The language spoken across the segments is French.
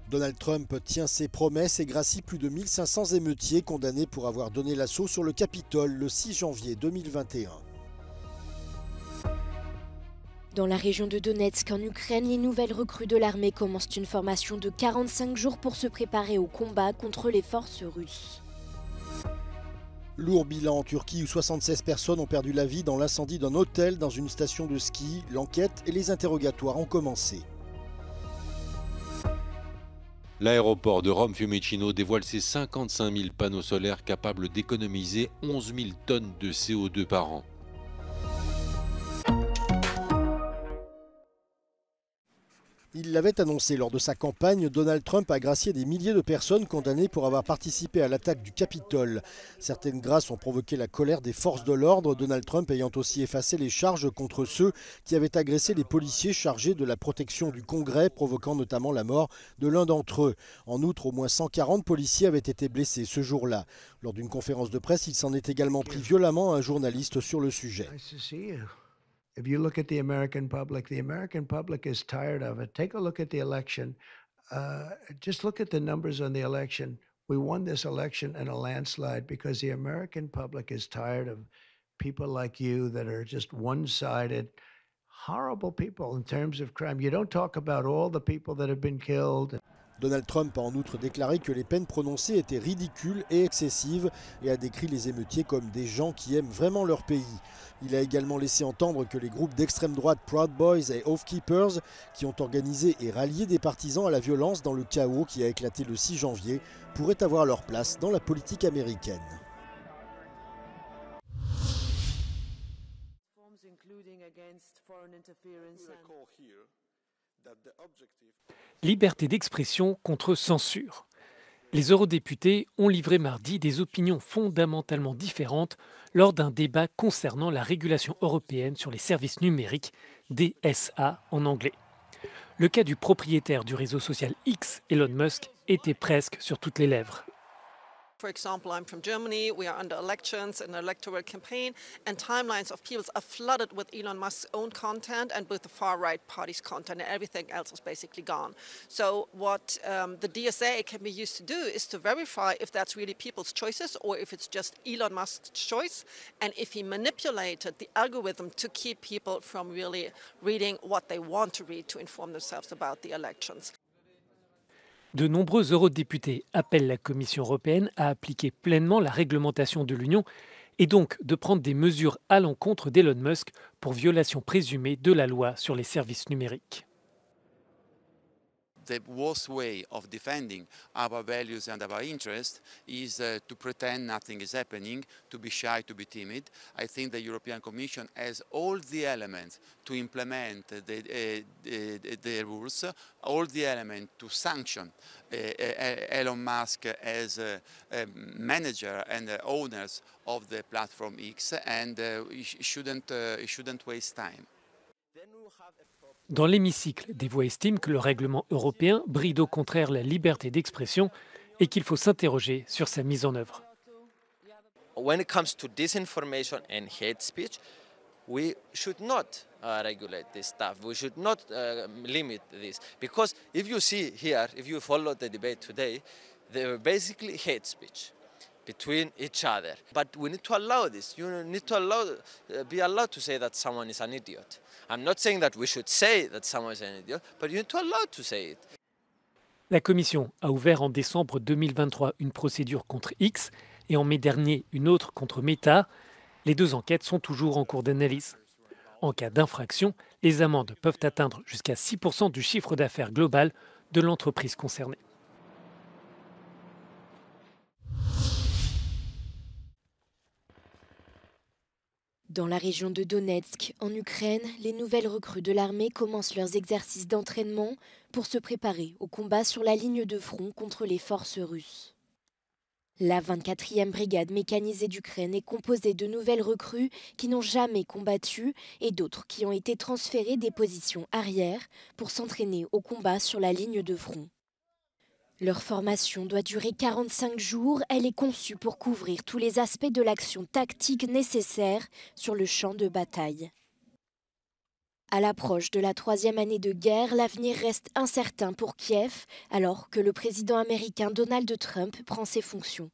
Donald Trump tient ses promesses et gracie plus de 1500 émeutiers condamnés pour avoir donné l'assaut sur le Capitole le 6 janvier 2021. Dans la région de Donetsk, en Ukraine, les nouvelles recrues de l'armée commencent une formation de 45 jours pour se préparer au combat contre les forces russes. Lourd bilan en Turquie où 76 personnes ont perdu la vie dans l'incendie d'un hôtel dans une station de ski. L'enquête et les interrogatoires ont commencé. L'aéroport de Rome-Fiumicino dévoile ses 55 000 panneaux solaires capables d'économiser 11 000 tonnes de CO2 par an. Il l'avait annoncé lors de sa campagne, Donald Trump a gracié des milliers de personnes condamnées pour avoir participé à l'attaque du Capitole. Certaines grâces ont provoqué la colère des forces de l'ordre, Donald Trump ayant aussi effacé les charges contre ceux qui avaient agressé les policiers chargés de la protection du Congrès, provoquant notamment la mort de l'un d'entre eux. En outre, au moins 140 policiers avaient été blessés ce jour-là. Lors d'une conférence de presse, il s'en est également pris violemment à un journaliste sur le sujet. If you look at the American public is tired of it. Take a look at the election. Just look at the numbers on the election. We won this election in a landslide because the American public is tired of people like you that are just one-sided, horrible people in terms of crime. You don't talk about all the people that have been killed. Donald Trump a en outre déclaré que les peines prononcées étaient ridicules et excessives et a décrit les émeutiers comme des gens qui aiment vraiment leur pays. Il a également laissé entendre que les groupes d'extrême droite Proud Boys et Oath Keepers, qui ont organisé et rallié des partisans à la violence dans le chaos qui a éclaté le 6 janvier, pourraient avoir leur place dans la politique américaine. Liberté d'expression contre censure. Les eurodéputés ont livré mardi des opinions fondamentalement différentes lors d'un débat concernant la régulation européenne sur les services numériques, DSA en anglais. Le cas du propriétaire du réseau social X, Elon Musk, était presque sur toutes les lèvres. For example, I'm from Germany, we are under elections, an electoral campaign, and timelines of people are flooded with Elon Musk's own content and with the far-right party's content, and everything else is basically gone. So what the DSA can be used to do is to verify if that's really people's choices or if it's just Elon Musk's choice, and if he manipulated the algorithm to keep people from really reading what they want to read to inform themselves about the elections. De nombreux eurodéputés appellent la Commission européenne à appliquer pleinement la réglementation de l'Union et donc de prendre des mesures à l'encontre d'Elon Musk pour violation présumée de la loi sur les services numériques. The worst way of defending our values and our interests is to pretend nothing is happening, to be shy, to be timid. I think the European Commission has all the elements to implement the rules, all the elements to sanction Elon Musk as a manager and owners of the platform X, and he shouldn't waste time. Dans l'hémicycle, des voix estiment que le règlement européen bride au contraire la liberté d'expression et qu'il faut s'interroger sur sa mise en œuvre. When it comes to disinformation and hate speech, we should not regulate this stuff. We should not limit this. Because if you see here, if you follow the debate today, they were basically hate speech between each other. But we need to allow this. You need to be allowed to say that someone is an idiot. I'm not saying that we should say that someone is an idiot, but you need to allow to say it. La Commission a ouvert en décembre 2023 une procédure contre X et en mai dernier une autre contre Meta. Les deux enquêtes sont toujours en cours d'analyse. En cas d'infraction, les amendes peuvent atteindre jusqu'à 6% du chiffre d'affaires global de l'entreprise concernée. Dans la région de Donetsk, en Ukraine, les nouvelles recrues de l'armée commencent leurs exercices d'entraînement pour se préparer au combat sur la ligne de front contre les forces russes. La 24e brigade mécanisée d'Ukraine est composée de nouvelles recrues qui n'ont jamais combattu et d'autres qui ont été transférées des positions arrière pour s'entraîner au combat sur la ligne de front. Leur formation doit durer 45 jours. Elle est conçue pour couvrir tous les aspects de l'action tactique nécessaire sur le champ de bataille. À l'approche de la 3e année de guerre, l'avenir reste incertain pour Kiev, alors que le président américain Donald Trump prend ses fonctions.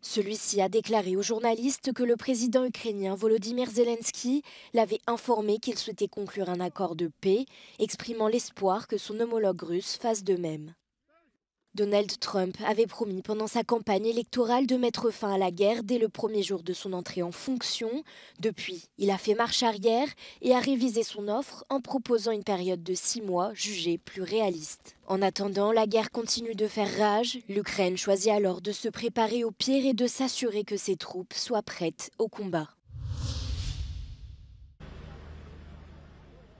Celui-ci a déclaré aux journalistes que le président ukrainien Volodymyr Zelensky l'avait informé qu'il souhaitait conclure un accord de paix, exprimant l'espoir que son homologue russe fasse de même. Donald Trump avait promis pendant sa campagne électorale de mettre fin à la guerre dès le premier jour de son entrée en fonction. Depuis, il a fait marche arrière et a révisé son offre en proposant une période de 6 mois jugée plus réaliste. En attendant, la guerre continue de faire rage. L'Ukraine choisit alors de se préparer au pire et de s'assurer que ses troupes soient prêtes au combat.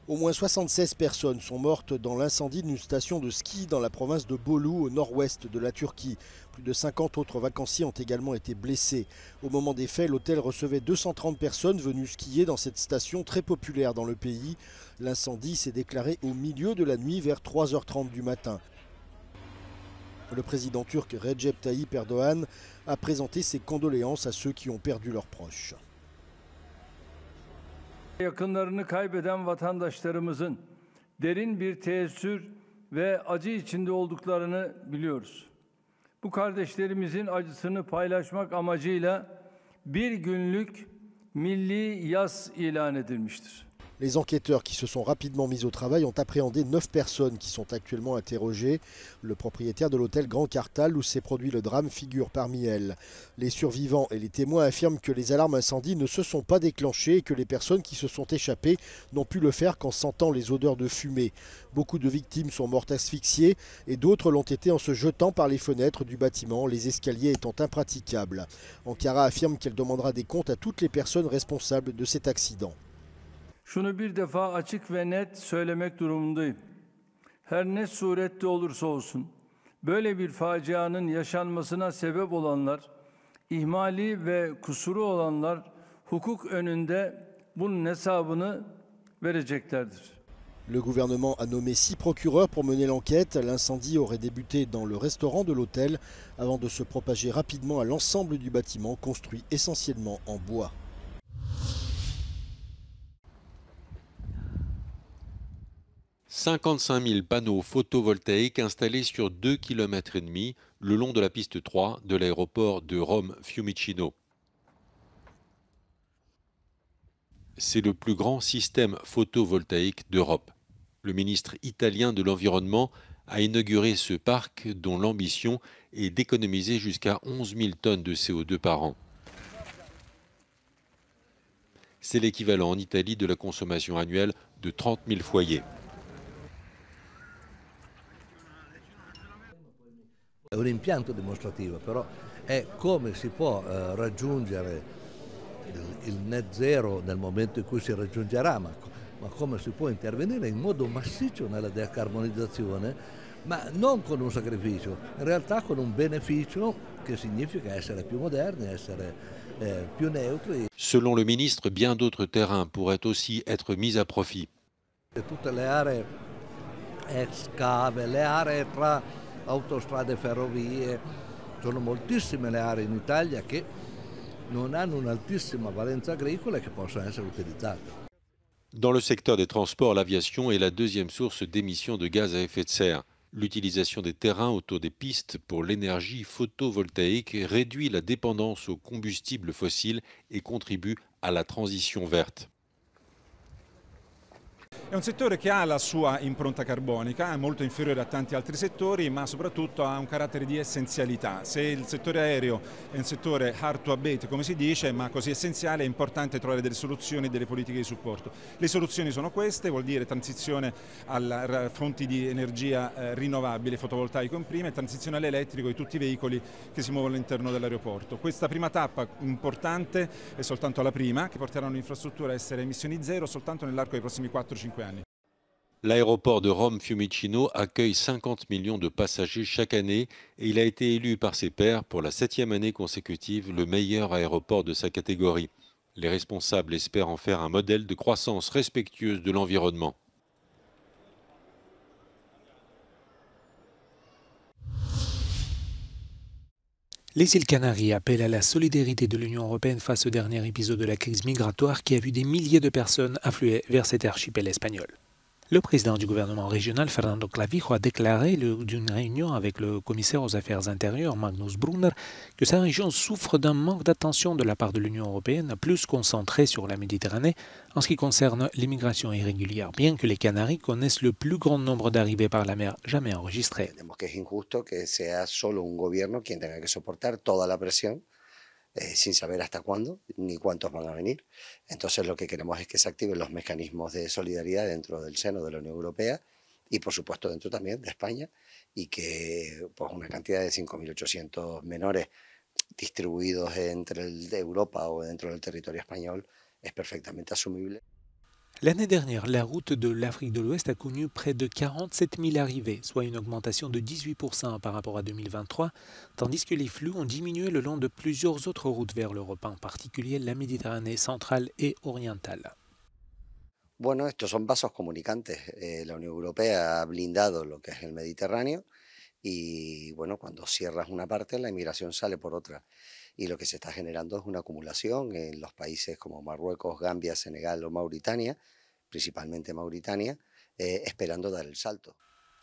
Au moins 76 personnes sont mortes dans l'incendie d'une station de ski dans la province de Bolu, au nord-ouest de la Turquie. Plus de 50 autres vacanciers ont également été blessés. Au moment des faits, l'hôtel recevait 230 personnes venues skier dans cette station très populaire dans le pays. L'incendie s'est déclaré au milieu de la nuit vers 3h30 du matin. Le président turc Recep Tayyip Erdoğan a présenté ses condoléances à ceux qui ont perdu leurs proches. Yakınlarını kaybeden vatandaşlarımızın derin bir teessür ve acı içinde olduklarını biliyoruz. Bu kardeşlerimizin acısını paylaşmak amacıyla bir günlük milli yas ilan edilmiştir. Les enquêteurs qui se sont rapidement mis au travail ont appréhendé 9 personnes qui sont actuellement interrogées. Le propriétaire de l'hôtel Grand Kartal où s'est produit le drame figure parmi elles. Les survivants et les témoins affirment que les alarmes incendie ne se sont pas déclenchées et que les personnes qui se sont échappées n'ont pu le faire qu'en sentant les odeurs de fumée. Beaucoup de victimes sont mortes asphyxiées et d'autres l'ont été en se jetant par les fenêtres du bâtiment, les escaliers étant impraticables. Ankara affirme qu'elle demandera des comptes à toutes les personnes responsables de cet accident. Şunu bir defa açık ve net söylemek durumundayım. Her ne surette olursa olsun, böyle bir facianın yaşanmasına sebep olanlar, ihmali ve kusuru olanlar hukuk önünde bunun hesabını vereceklerdir. Le gouvernement a nommé 6 procureurs pour mener l'enquête. L'incendie aurait débuté dans le restaurant de l'hôtel avant de se propager rapidement à l'ensemble du bâtiment construit essentiellement en bois. « 55 000 panneaux photovoltaïques installés sur 2,5 km le long de la piste 3 de l'aéroport de Rome-Fiumicino. C'est le plus grand système photovoltaïque d'Europe. Le ministre italien de l'Environnement a inauguré ce parc dont l'ambition est d'économiser jusqu'à 11 000 tonnes de CO2 par an. C'est l'équivalent en Italie de la consommation annuelle de 30 000 foyers. È un impianto dimostrativo, però è come si può raggiungere il net zero nel momento in cui si raggiungerà, ma come si può intervenire in modo massiccio nella decarbonizzazione, ma non con un sacrificio, in realtà con un beneficio che significa essere più moderni, essere più neutri. Selon le ministre, bien d'autres terrains pourraient aussi être mis à profit. Tutte le aree ex cave, le aree tra autostrade e ferrovie, sono moltissime le aree in Italia che non hanno un'altissima valenza agricola e che possono essere utilizzate. Dans le secteur des transports, l'aviation est la deuxième source d'émissions de gaz à effet de serre. L'utilisation des terrains autour des pistes pour l'énergie photovoltaïque réduit la dépendance aux combustibles fossiles et contribue à la transition verte. È un settore che ha la sua impronta carbonica, è molto inferiore a tanti altri settori, ma soprattutto ha un carattere di essenzialità. Se il settore aereo è un settore hard to abate, come si dice, ma così essenziale, è importante trovare delle soluzioni e delle politiche di supporto. Le soluzioni sono queste, vuol dire transizione a fonti di energia rinnovabile, fotovoltaico in prima, e transizione all'elettrico di tutti i veicoli che si muovono all'interno dell'aeroporto. Questa prima tappa importante è soltanto la prima, che porterà un'infrastruttura a essere emissioni zero soltanto nell'arco dei prossimi 4-5 anni. L'aéroport de Rome-Fiumicino accueille 50 millions de passagers chaque année et il a été élu par ses pairs pour la 7e année consécutive le meilleur aéroport de sa catégorie. Les responsables espèrent en faire un modèle de croissance respectueuse de l'environnement. Les îles Canaries appellent à la solidarité de l'Union européenne face au dernier épisode de la crise migratoire qui a vu des milliers de personnes affluer vers cet archipel espagnol. Le président du gouvernement régional, Fernando Clavijo, a déclaré lors d'une réunion avec le commissaire aux affaires intérieures, Magnus Brunner, que sa région souffre d'un manque d'attention de la part de l'Union européenne, plus concentrée sur la Méditerranée en ce qui concerne l'immigration irrégulière, bien que les Canaries connaissent le plus grand nombre d'arrivées par la mer jamais enregistrées. Entendemos que es injusto que sea solo un gobierno quien tenga que soportar toda la presión sin saber hasta cuándo ni cuántos van a venir. Entonces lo que queremos es que se activen los mecanismos de solidaridad dentro del seno de la Unión Europea y por supuesto dentro también de España y que pues, una cantidad de 5.800 menores distribuidos entre Europa o dentro del territorio español es perfectamente asumible. L'année dernière, la route de l'Afrique de l'Ouest a connu près de 47 000 arrivées, soit une augmentation de 18% par rapport à 2023, tandis que les flux ont diminué le long de plusieurs autres routes vers l'Europe, en particulier la Méditerranée centrale et orientale. Bueno, estos son vasos comunicantes. La Unión Europea ha blindado lo que es el Mediterráneo y bueno, cuando cierras una parte, la inmigración sale por otra. Y lo que se está generando es una acumulación en los países como Marruecos, Gambia, Senegal o Mauritania, principalmente Mauritania, esperando dar el salto.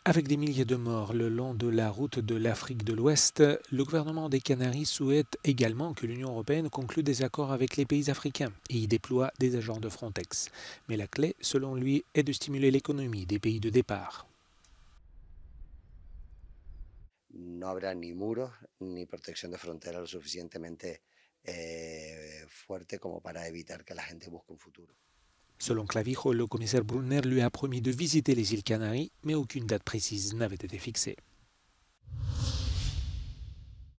Avec des milliers de morts le long de la route de l'Afrique de l'Ouest, le gouvernement des Canaries souhaite également que l'Union européenne conclue des accords avec les pays africains et y déploie des agents de Frontex. Mais la clé, selon lui, est de stimuler l'économie des pays de départ. No habrá ni muros ni protección de frontera lo suficientemente fuerte como para evitar que la gente busque un futuro. Selon Clavijo, le commissaire Brunner lui a promis de visiter les îles Canaries, mais aucune date précise n'avait été fixée.